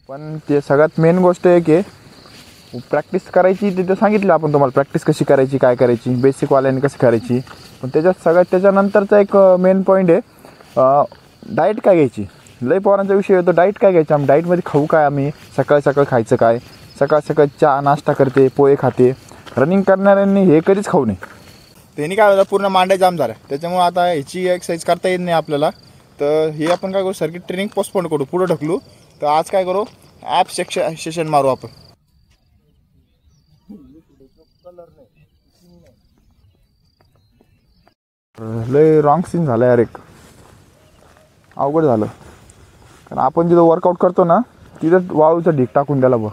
पण ते सगळ्यात मेन गोष्ट आहे की प्रॅक्टिस करायची. तिथं सांगितलं आपण तुम्हाला प्रॅक्टिस कशी करायची, काय करायची, बेसिकवाल्याने कशी करायची. पण त्याच्यानंतरचा एक मेन पॉईंट आहे डाएट काय घ्यायची. लई पोरांचा विषय होतो डाएट काय घ्यायचं. आम्ही डाएटमध्ये खाऊ काय, आम्ही सकाळ सकाळ खायचं काय, सकाळ सकाळ चहा नाश्ता करते, पोहे खाते. रनिंग करणाऱ्यांनी हे कधीच खाऊ नये. त्यांनी काय होतं पूर्ण मांड्या जाम झाल्या. त्याच्यामुळे आता ह्याची एक्सरसाइज करता येत नाही आपल्याला. तर हे आपण काय करू, सर्किट ट्रेनिंग पोस्टपोन करू, पुढं ढकलू. तर आज काय करू, ॲप सेशन मारू आपण. लय रॉंग सीन झालं यार, एक अवघड झालं. कारण आपण जिथं वर्कआउट करतो ना तिथं वाळूचं ढीक टाकून द्यायला बघ.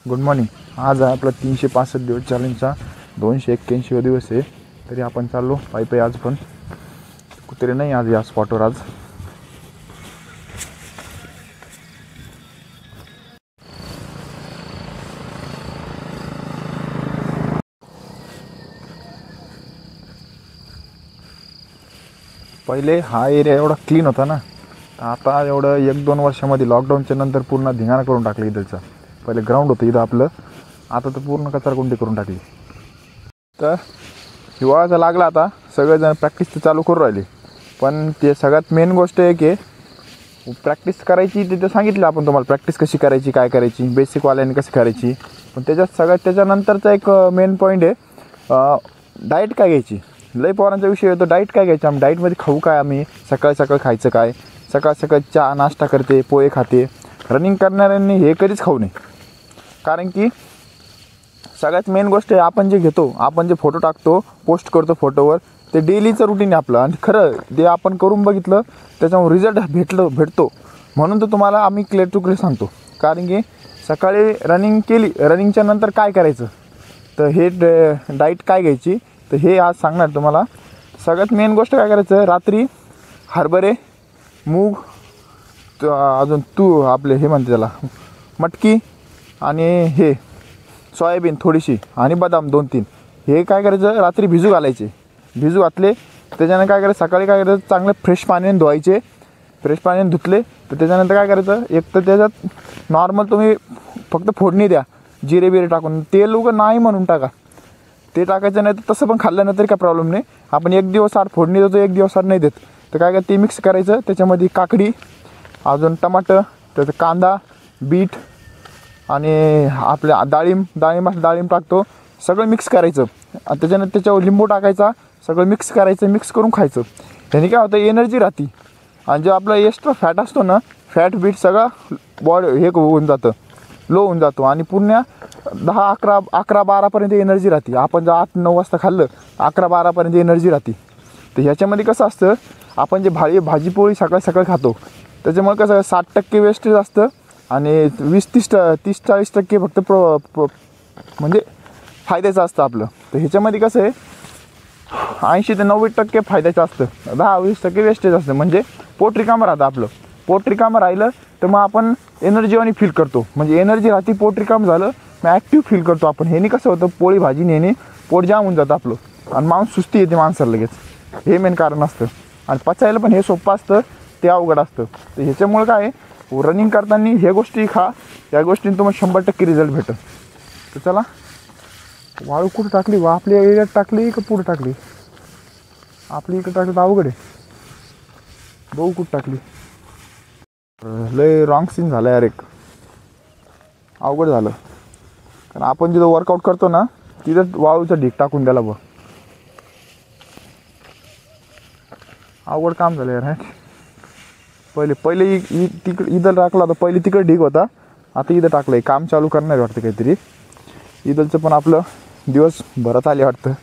Good morning. आज आहे आपला 365 दिवस चॅलेंजचा 281 दिवस आहे. तरी आपण चाललो पायी आज. पण कुत्रे नाही आज या स्पॉटवर. आज पहिले हा एरिया एवढा क्लीन होता ना, आता एवढं 1-2 वर्षामध्ये लॉकडाऊनच्या नंतर पूर्ण धिंगाणा करून टाकलं इथलचा. पहिले ग्राउंड होतं इथं आपलं, आता तर पूर्ण कचराकुंडी करून टाकली. तर हिवाळाचा लागला आता, सगळेजण प्रॅक्टिस तर चालू करू राहिले. पण ते सगळ्यात मेन गोष्ट आहे की प्रॅक्टिस करायची. तिथं सांगितलं आपण तुम्हाला प्रॅक्टिस कशी करायची, काय करायची, बेसिकवाल्याने कशी करायची. पण त्याच्यानंतरचा एक मेन पॉईंट आहे डाएट काय घ्यायची. लई पोरांचा विषय होतो डाएट काय घ्यायचं. आम्ही डाएटमध्ये खाऊ काय, आम्ही सकाळ सकाळ खायचं काय, सकाळ सकाळ चहा नाश्ता करते, पोहे खाते. रनिंग करणाऱ्यांनी हे कधीच खाऊ नये. कारण की सगळ्यात मेन गोष्ट आहे आपण जे घेतो, आपण जे फोटो टाकतो, पोस्ट करतो फोटोवर, ते डेलीचं रुटीन आहे आपलं. आणि खरं ते आपण करून बघितलं त्याच्यामुळे रिझल्ट भेटतो. म्हणून तर तुम्हाला आम्ही क्लिअर टू क्लिअर सांगतो. कारण की सकाळी रनिंग केली, रनिंगच्या नंतर काय करायचं, तर हे डाईट काय घ्यायची, तर हे आज सांगणार तुम्हाला. सगळ्यात मेन गोष्ट काय करायचं, रात्री हरभरे, मूग, अजून आपले हे म्हणते त्याला मटकी, आणि हे सोयाबीन थोडीशी, आणि बदाम 2-3, हे काय करायचं रात्री भिजू घालायचे. भिजू घातले त्याच्यानं काय करायचं, सकाळी काय करायचं, चांगलं फ्रेश पाण्याने धुवायचे. फ्रेश पाण्याने धुतले तर त्याच्यानंतर काय करायचं, एक तर त्याच्यात नॉर्मल तुम्ही फक्त फोडणी द्या जिरे बिरे टाकून. तेल उगं नाही म्हणून टाका, ते टाकायचं नाही. तर तसं पण खाल्लं नाही तरी काय प्रॉब्लेम नाही. आपण एक दिवस आड फोडणी देतो, एक दिवस आड नाही देत. तर काय ते मिक्स करायचं. त्याच्यामध्ये काकडी, अजून टमाटर, त्याचं कांदा, बीट, आणि आपल्या डाळिंब टाकतो. सगळं मिक्स करायचं. आणि त्याच्यानंतर त्याच्यावर लिंबू टाकायचा. सगळं मिक्स करायचं, मिक्स करून खायचं. त्याने काय होतं, एनर्जी राहते. आणि जो आपला एक्स्ट्रा फॅट असतो ना, फॅट बीट सगळं बॉडी हे होऊन जातं, लो होऊन जातो. आणि पूर्ण 10-11-12पर्यंत एनर्जी राहते. आपण जर 8-9 वाजता खाल्लं 11-12पर्यंत एनर्जी राहते. तर ह्याच्यामध्ये कसं असतं, आपण जे भाजीपोळी सकाळ खातो त्याच्यामुळे कसं 60% वेस्टेज असतं आणि 30-40% फक्त म्हणजे फायद्याचं असतं आपलं. तर ह्याच्यामध्ये कसं आहे 80 ते 90% फायद्याचं असतं, 10-20% वेस्टेज असतं. म्हणजे पोट रिकामं राहतं आपलं. पोट रिकामं राहिलं तर मग आपण एनर्जीवानी फील करतो. म्हणजे एनर्जी राहते, पोट रिकामं झालं मग ॲक्टिव्ह फील करतो आपण. ह्याने कसं होतं, पोळी भाजी नेणे पोट जाम होऊन जातं आपलं, आणि माणूस सुस्ती येते माणसाला लगेच. हे मेन कारण असतं. आणि पचायला पण हे सोपं असतं, ते अवघड असतं. तर ह्याच्यामुळं काय रनिंग करताना ह्या गोष्टी खा, या गोष्टींनी तुम्हाला 100% रिझल्ट भेटेल. तर चला, वाळू कुठं टाकली वा, आपल्या एरियात टाकली का पुढं टाकली, आपली इकडं टाकली तर अवघड आहे. बघू कुठं टाकली. लय रॉंग सीन झालं यार, एक अवघड झालं. कारण आपण जिथं वर्कआउट करतो ना तिथं वाळूचं ढीक टाकून द्यायला बघ. अवघड काम झालं यार. पहिले तिकडे इथं टाकला होता, पहिले तिकडे ढीग होता, आता इथं टाकलं आहे. काम चालू करणार वाटतं काहीतरी. इथलचं पण आपलं दिवस भरत आले वाटतं,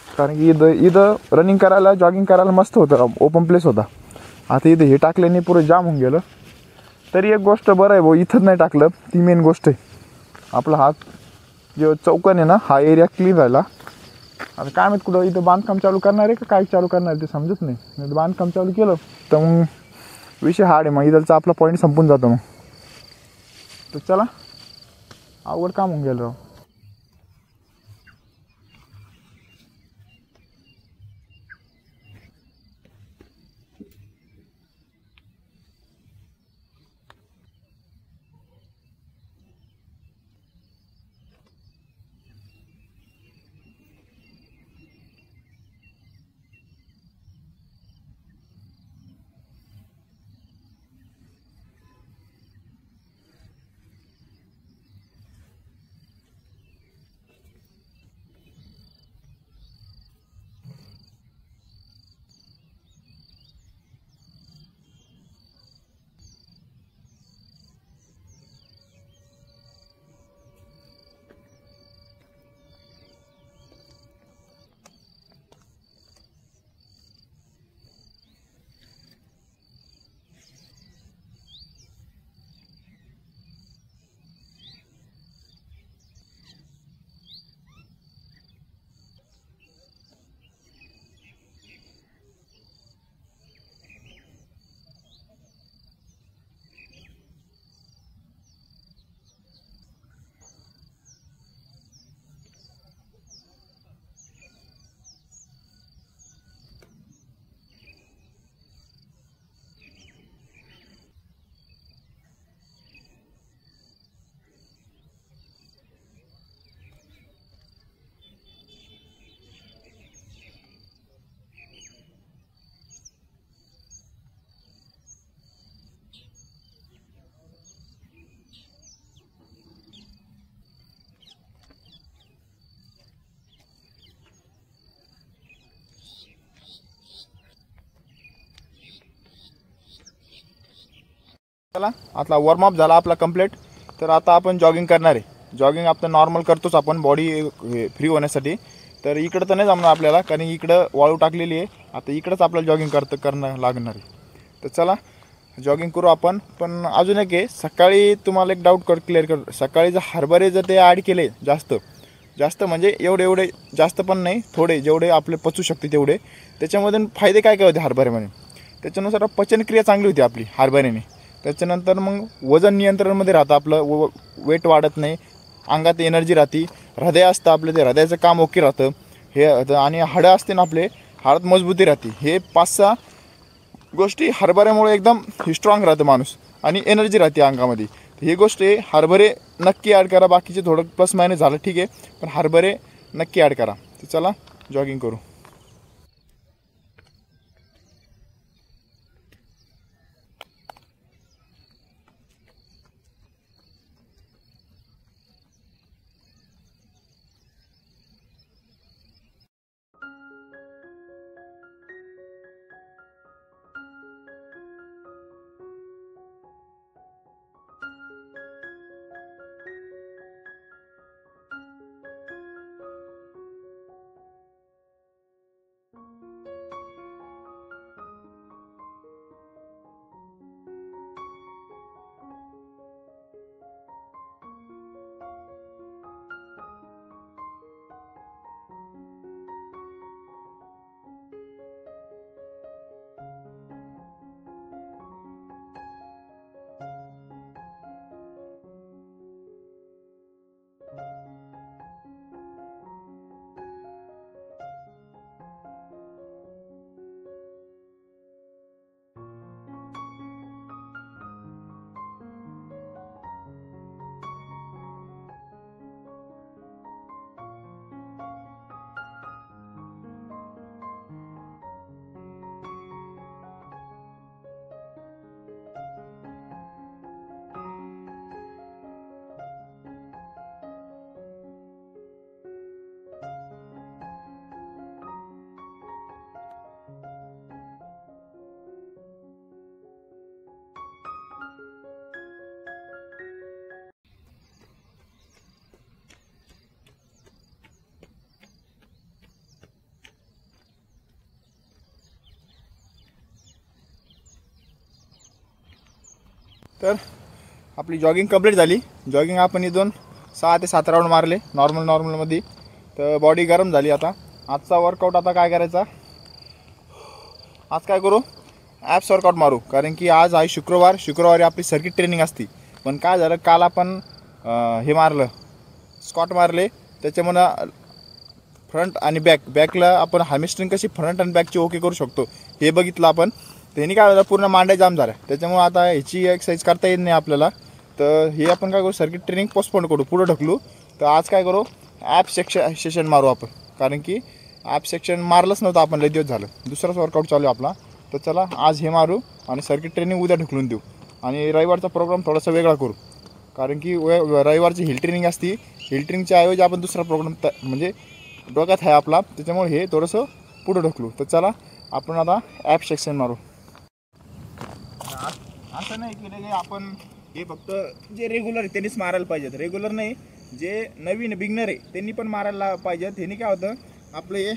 कारण की इथं रनिंग करायला जॉगिंग करायला मस्त होतं, ओपन प्लेस होता. आता इथं हे टाकल्याने पुरं जाम होऊन गेलं. तरी एक गोष्ट बरं आहे भाऊ, इथंच नाही टाकलं, ती मेन गोष्ट आहे. आपला हा जो चौकन आहे ना, हा एरिया क्लीन राहिला. आता काय माहीत कुठं इथं बांधकाम चालू करणार आहे का काय चालू करणार आहे ते समजत नाही. बांधकाम चालू केलं तर मग विषय हार्ड आहे, मग इथलचा आपला पॉईंट संपून जातो. मग तर चला, अवघड काम होऊन गेलं राव. चला, आता वॉर्मअप झाला आपला कंप्लीट. तर आता आपण जॉगिंग करणार आहे. जॉगिंग आपण नॉर्मल करतोच आपण बॉडी फ्री होण्यासाठी. तर इकडं तर नाही जमणार आपल्याला, कारण इकडं वाळू टाकलेली आहे. आता इकडंच आपल्याला जॉगिंग करणं लागणार आहे. तर चला जॉगिंग करू आपण. पण अजून एक आहे, सकाळी तुम्हाला एक डाऊट क्लिअर कर. सकाळी जर हरभरे जर ते ॲड केले जास्त म्हणजे एवढे जास्त पण नाही, थोडे जेवढे आपले पचू शकते तेवढे, त्याच्यामध्ये फायदे काय होते हरभऱ्यामध्ये. त्याच्यानुसार पचनक्रिया चांगली होती आपली हरभऱ्याने. त्याच्यानंतर मग वजन नियंत्रणमध्ये राहतं आपलं, वेट वाढत नाही, अंगात एनर्जी राहते, हृदय असतं आपलं, ते हृदयाचं काम ओके राहतं हे. आणि हाडं असते ना आपले, हाडात मजबूती राहते. हे 5-6 गोष्टी हरभऱ्यामुळे एकदम स्ट्रॉंग राहतं माणूस, आणि एनर्जी राहते अंगामध्ये. ही गोष्ट आहे, हरभरे नक्की ॲड करा. बाकीचे थोडं प्लस मायनस झालं ठीक आहे, पण हरभरे नक्की ॲड करा. तर चला जॉगिंग करू. तर आपली जॉगिंग कंप्लीट झाली. जॉगिंग आपण इथून 6 ते 7 राऊंड मारले नॉर्मलमध्ये. तर बॉडी गरम झाली. आता आजचा वर्कआउट आता काय करायचा, आज काय करू, ॲप्स वर्कआउट मारू. कारण की आज आहे शुक्रवारी आपली सर्किट ट्रेनिंग असते. पण काय झालं, काल आपण हे मारलं, स्क्वॉट मारले. त्याच्यामुळं फ्रंट आणि बॅकला आपण हॅमस्ट्रिंग कशी फ्रंट आणि बॅकची ओके करू शकतो हे बघितलं आपण. त्यांनी काय झालं, पूर्ण मांड्या जाम झाल्या. त्याच्यामुळे आता ह्याची एक्सरसाइज करता येत नाही आपल्याला. तर हे आपण काय करू, सर्किट ट्रेनिंग पोस्टपोन करू, पुढं ढकलू. तर आज काय करू, ॲप सेशन मारू आपण. कारण की ॲप सेक्शन मारलंच नव्हतं आपण, लय दिवस झालं. दुसराच वर्कआउट चालू आहे आपला. तर चला आज हे मारू आणि सर्किट ट्रेनिंग उद्या ढकलून देऊ. आणि रविवारचा प्रोग्राम थोडासा वेगळा करू. कारण की रविवारची हिल ट्रेनिंग असती. हिल ट्रेनिंगच्या ऐवजी आपण दुसरा प्रोग्राम म्हणजे डोक्यात आहे आपला. त्याच्यामुळे हे थोडंसं पुढं ढकलू. तर चला आपण आता ॲप सेक्शन मारू. असं नाही की नाही आपण हे फक्त जे रेग्युलर आहे त्यांनीच मारायला पाहिजेत. रेग्युलर नाही, जे नवीन बिगनर आहे त्यांनी पण मारायला पाहिजेत. ह्यानी काय होतं, आपलं हे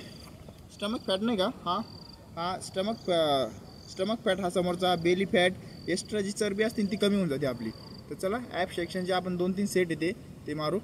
स्टमक फॅट नाही का, हा स्टमक फॅट, हा समोरचा बेली फॅट, एक्स्ट्रा जी चरबी असते ती कमी होऊन जाते आपली. तर चला ॲप सेक्शनचे आपण 2-3 सेट येते ते मारू.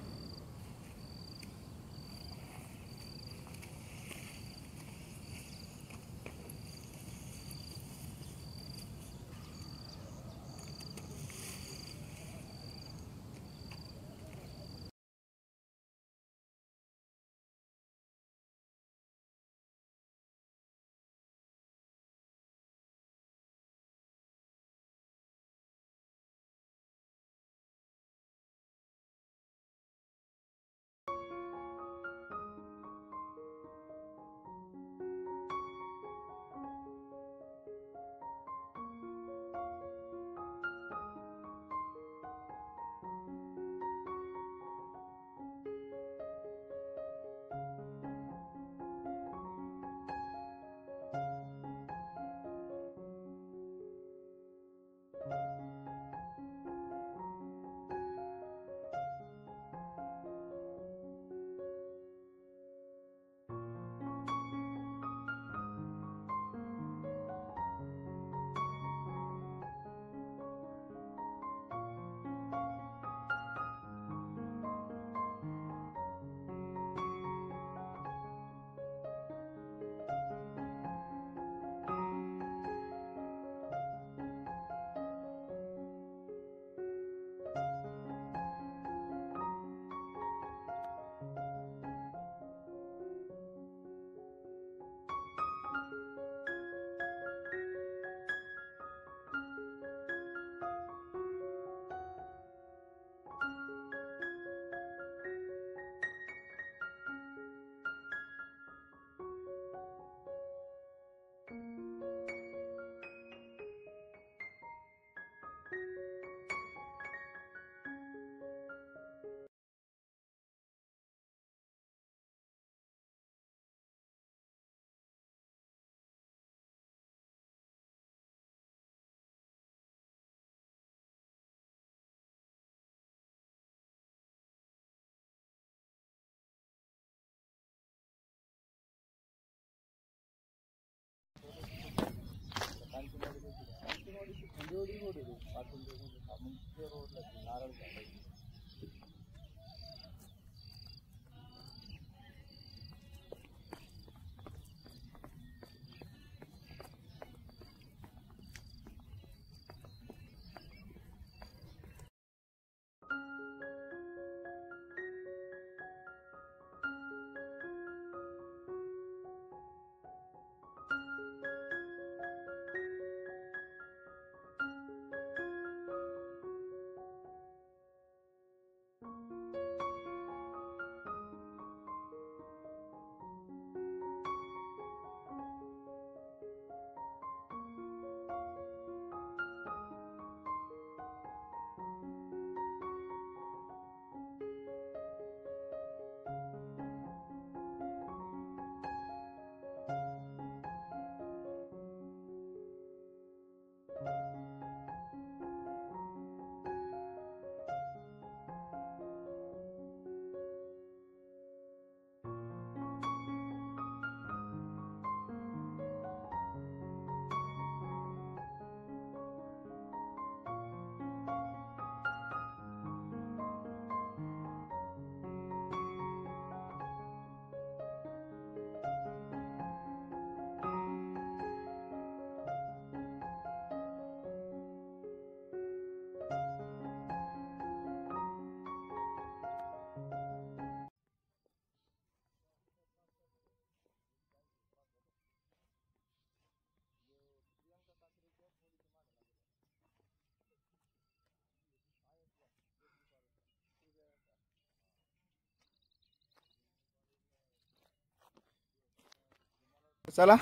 चला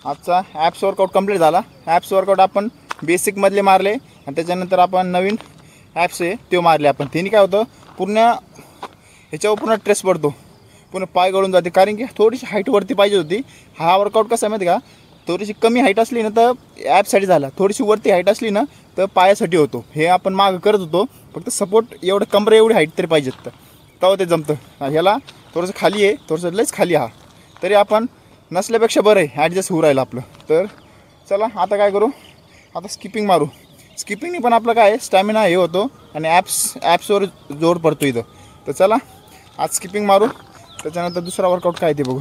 आजचा ॲप्स वर्कआउट कंप्लीट झाला. ॲप्स वर्कआउट आपण बेसिकमधले मारले आणि त्याच्यानंतर आपण नवीन ॲप्स आहे ते मारले आपण. त्यांनी काय होतं पूर्ण ह्याच्यावर पूर्ण स्ट्रेस पडतो, पूर्ण पाय गळून जाते, कारण की थोडीशी हाईटवरती पाहिजे होती. हा वर्कआउट कसा आहे माहिती का, थोडीशी कमी हाईट असली ना तर ॲपसाठी झाला, थोडीशी वरती हाईट असली ना तर पायासाठी होतो. हे आपण मागं करत होतो, फक्त सपोर्ट एवढं कमरे एवढी हाईट तरी पाहिजेत तेव्हा ते जमतं. ह्याला थोडंसं खाली आहे, थोडंसं लयच खाली हा, तरी आपण नसल्यापेक्षा बरं आहे, ॲडजस्ट होऊ राहिलं आपलं. तर चला आता काय करू, आता स्किपिंग मारू. स्किपिंगनी पण आपलं काय स्टॅमिना हे होतो आणि ॲप्सवर जोर पडतो इथं. तर चला आज स्किपिंग मारू, त्याच्यानंतर दुसरा वर्कआउट काय ते बघू.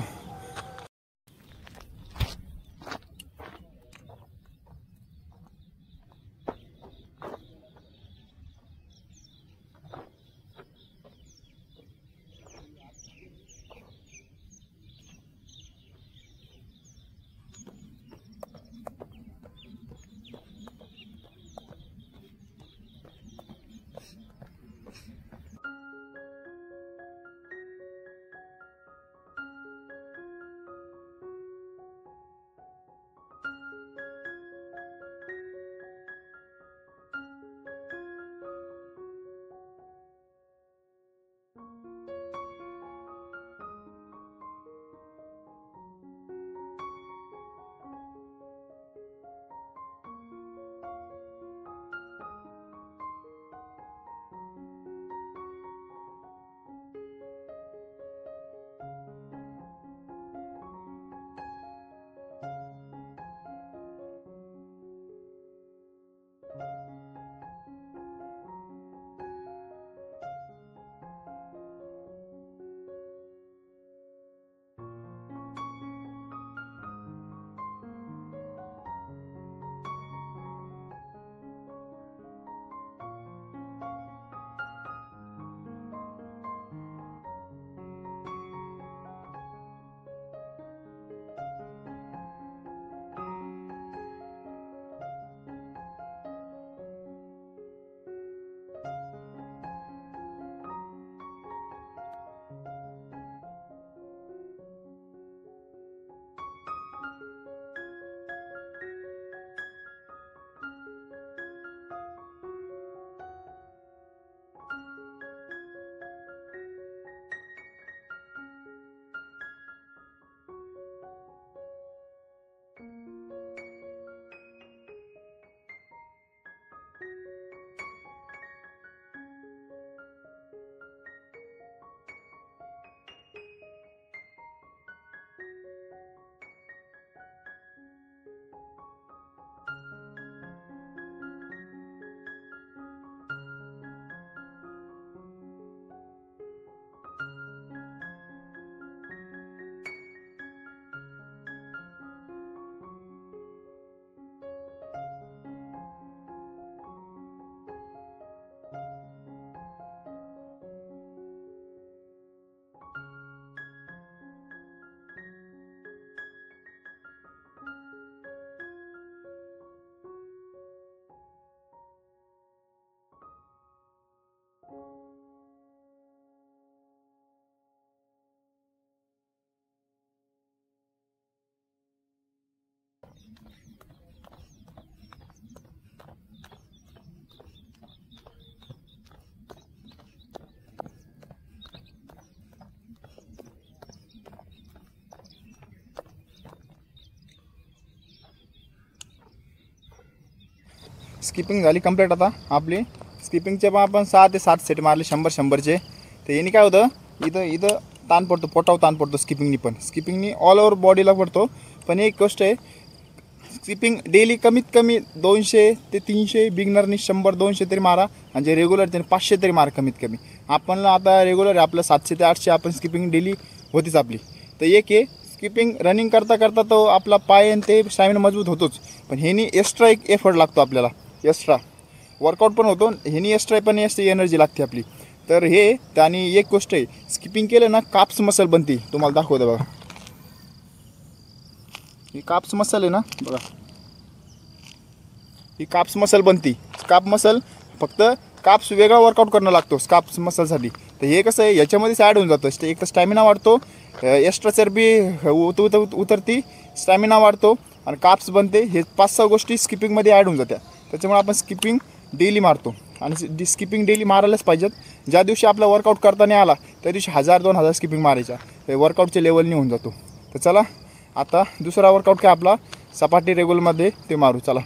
स्किपिंग झाली कंप्लीट. आता आपली स्किपिंगचे पण आपण 6 ते 7 सेट मारले 100-100चे. तर याने काय होतं, इथं ताण पडतो, पोटावर ताण पडतो स्किपिंगनी. पण स्किपिंगनी ऑल ओव्हर बॉडीला पडतो. पण एक गोष्ट आहे, स्किपिंग डेली कमीत कमी 200 ते 300, बिगनरनी 100-200 तरी मारा, आणि जे रेग्युलर त्याने 500 तरी मारा कमीत कमी. आपण आता रेग्युलर आहे आपलं 700 ते 800 आपण स्किपिंग डेली होतीच आपली. तर एक आहे स्किपिंग रनिंग करता करता तो आपला पाय आणि ते स्टॅमिना मजबूत होतोच. पण ह्यानी एक्स्ट्रा एक एफर्ट लागतो आपल्याला, एक्स्ट्रा वर्कआउट पण होतो, ह्यानी एक्स्ट्रा पण एक्स्ट्रा एनर्जी लागते आपली. तर हे आणि एक गोष्ट आहे, स्किपिंग केलं ना काप्स मसल बनते. तुम्हाला दाखवतो बघा, ही काप्स मसल आहे ना बघा, ही काप्स मसल बनती. काप मसल फक्त काप्स वेगळा वर्कआउट करणं लागतो काप्स मसलसाठी. तर हे कसं आहे याच्यामध्येच ॲड होऊन जातं. एक तर स्टॅमिना वाढतो, एक्स्ट्रा चरबी उतरती, स्टॅमिना वाढतो आणि काप्स बनते. हे 5-6 गोष्टी स्किपिंगमध्ये ॲड होऊन जात्या. त्याच्यामुळे आपण स्किपिंग डेली मारतो आणि स्किपिंग डेली मारायलाच पाहिजेत. ज्या दिवशी आपला वर्कआउट करता नाही आला त्या दिवशी 1000-2000 स्किपिंग मारायच्या, ते वर्कआउटच्या लेवलनी होऊन जातो. तर चला आता दुसरा वर्कआउट काय आपला सपाटी रेग्युलरमध्ये ते मारू. चला.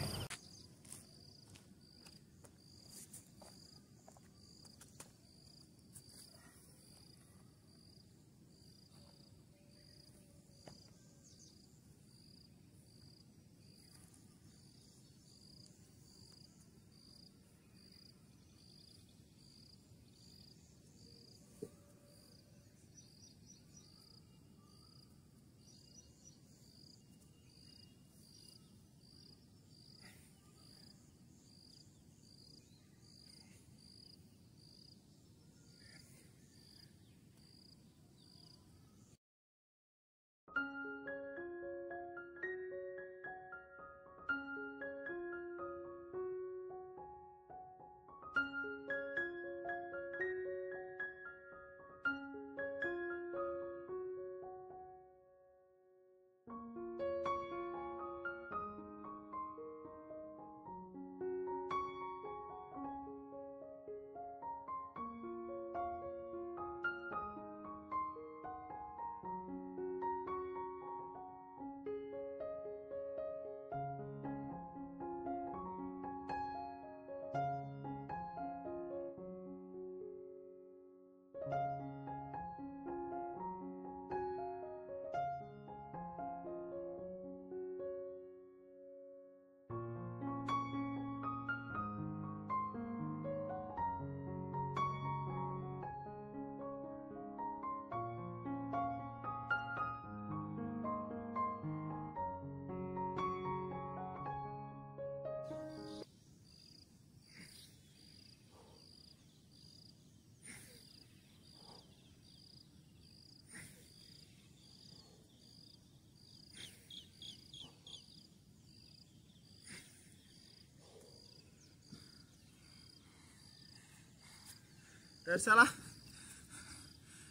तर चला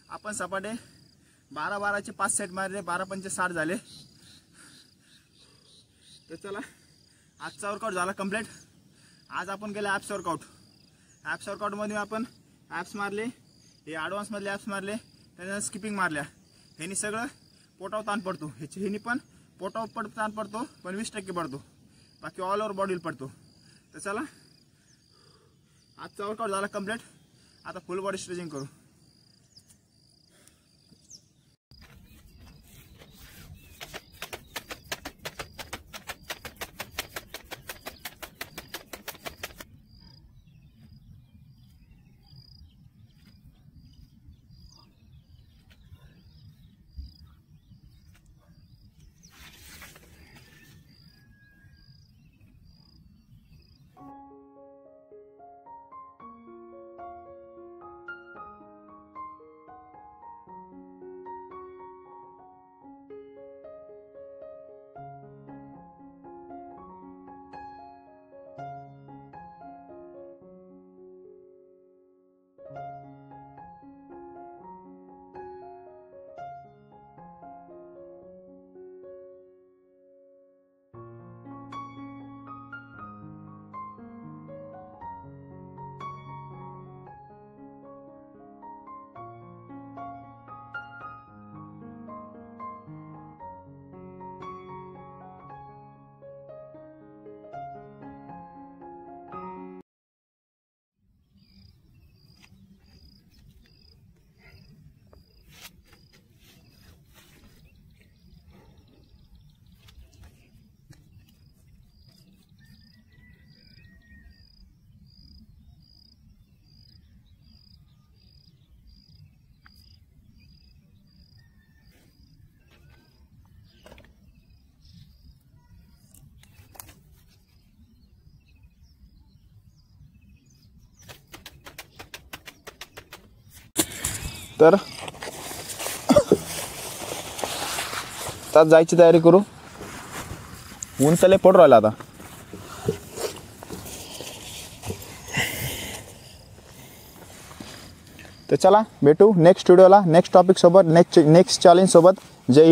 आपण सपाटे 12-12चे 5 सेट मारले, 12-5 60 झाले. तर चला आजचा वर्कआउट झाला कंप्लीट. आज आपण केलं ॲप्स वर्कआउट. ॲप्स वर्कआउटमध्ये आपण ॲप्स मारले, हे ॲडव्हान्समधले ॲप्स मारले, त्यानंतर स्किपिंग मारल्या. ह्यानी सगळं पोटावर ताण पडतो. ह्यानी पण पोटावर ताण पडतो पण 20% पडतो, बाकी ऑल ओव्हर बॉडीला पडतो. तर चला आजचा वर्कआउट झाला कंप्लीट. आता फुल बॉडी स्ट्रेचिंग करू. तर त्यात जायची तयारी करू. ऊन चले पडू राहिला आता. तर तर चला भेटू नेक्स्ट व्हिडिओला, नेक्स्ट टॉपिकसोबत, नेक्स्ट चॅलेंजसोबत. जय